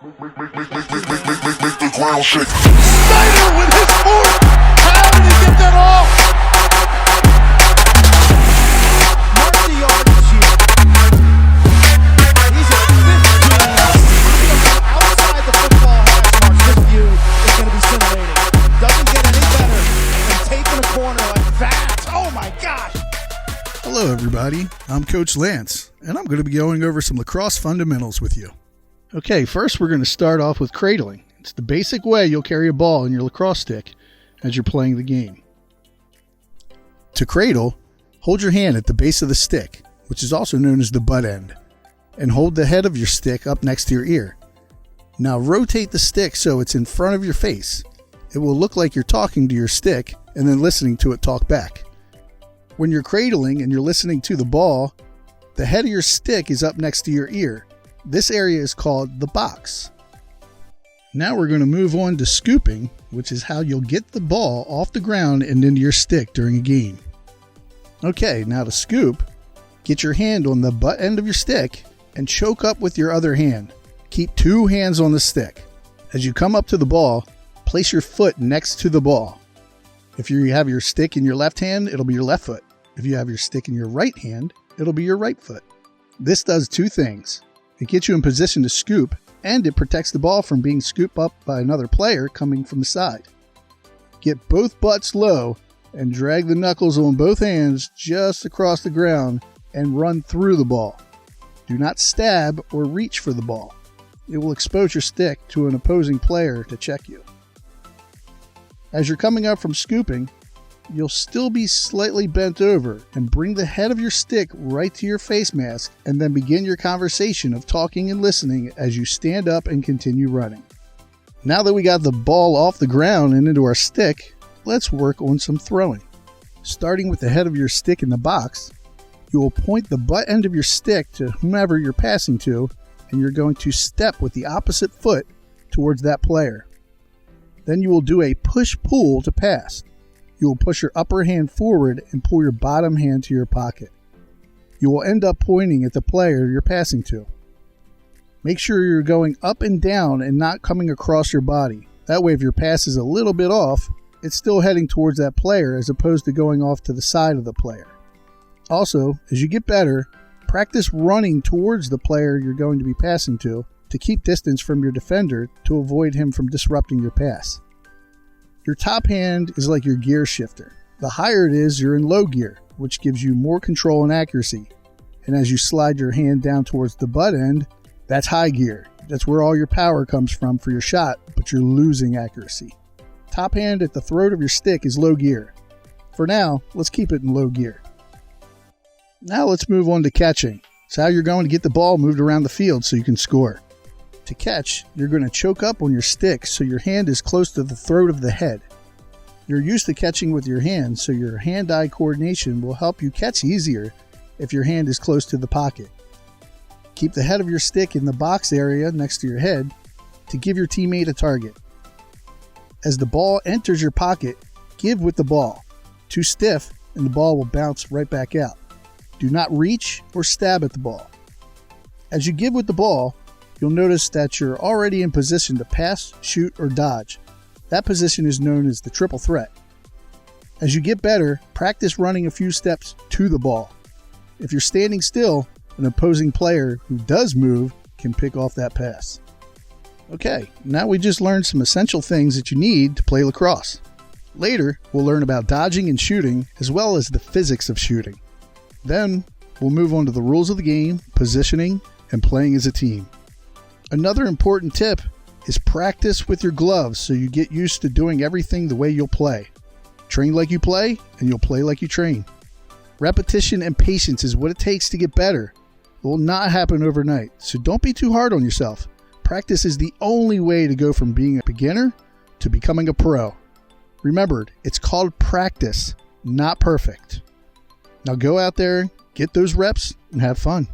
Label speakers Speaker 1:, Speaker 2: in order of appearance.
Speaker 1: Make the ground shake. Snyder with his fourth. How did he get that off?
Speaker 2: Mark the yardage here. He's at 15. Outside the football hash marks. This view is going to be scintillating. Doesn't get any better than taking a corner like that. Oh my gosh.
Speaker 3: Hello everybody, I'm Coach Lance, and I'm going to be going over some lacrosse fundamentals with you. Okay, first we're going to start off with cradling. It's the basic way you'll carry a ball in your lacrosse stick as you're playing the game. To cradle, hold your hand at the base of the stick, which is also known as the butt end, and hold the head of your stick up next to your ear. Now rotate the stick so it's in front of your face. It will look like you're talking to your stick and then listening to it talk back. When you're cradling and you're listening to the ball, the head of your stick is up next to your ear. This area is called the box. Now we're going to move on to scooping, which is how you'll get the ball off the ground and into your stick during a game. Okay, now to scoop, get your hand on the butt end of your stick and choke up with your other hand. Keep two hands on the stick. As you come up to the ball, place your foot next to the ball. If you have your stick in your left hand, it'll be your left foot. If you have your stick in your right hand, it'll be your right foot. This does two things. It gets you in position to scoop, and it protects the ball from being scooped up by another player coming from the side. Get both butts low and drag the knuckles on both hands just across the ground and run through the ball. Do not stab or reach for the ball. It will expose your stick to an opposing player to check you. As you're coming up from scooping, you'll still be slightly bent over and bring the head of your stick right to your face mask and then begin your conversation of talking and listening as you stand up and continue running. Now that we got the ball off the ground and into our stick, let's work on some throwing. Starting with the head of your stick in the box, you will point the butt end of your stick to whomever you're passing to, and you're going to step with the opposite foot towards that player. Then you will do a push-pull to pass. You will push your upper hand forward and pull your bottom hand to your pocket. You will end up pointing at the player you're passing to. Make sure you're going up and down and not coming across your body. That way if your pass is a little bit off, it's still heading towards that player as opposed to going off to the side of the player. Also, as you get better, practice running towards the player you're going to be passing to keep distance from your defender to avoid him from disrupting your pass. Your top hand is like your gear shifter. The higher it is, you're in low gear, which gives you more control and accuracy. And as you slide your hand down towards the butt end, that's high gear. That's where all your power comes from for your shot, but you're losing accuracy. Top hand at the throat of your stick is low gear. For now, let's keep it in low gear. Now let's move on to catching. It's how you're going to get the ball moved around the field so you can score. To catch, you're going to choke up on your stick so your hand is close to the throat of the head. You're used to catching with your hand, so your hand-eye coordination will help you catch easier if your hand is close to the pocket. Keep the head of your stick in the box area next to your head to give your teammate a target. As the ball enters your pocket, give with the ball. Too stiff, and the ball will bounce right back out. Do not reach or stab at the ball. As you give with the ball, you'll notice that you're already in position to pass, shoot, or dodge. That position is known as the triple threat. As you get better, practice running a few steps to the ball. If you're standing still, an opposing player who does move can pick off that pass. Okay, now we just learned some essential things that you need to play lacrosse. Later, we'll learn about dodging and shooting, as well as the physics of shooting. Then, we'll move on to the rules of the game, positioning, and playing as a team. Another important tip is practice with your gloves so you get used to doing everything the way you'll play. Train like you play, and you'll play like you train. Repetition and patience is what it takes to get better. It will not happen overnight, so don't be too hard on yourself. Practice is the only way to go from being a beginner to becoming a pro. Remember, it's called practice, not perfect. Now go out there, get those reps, and have fun.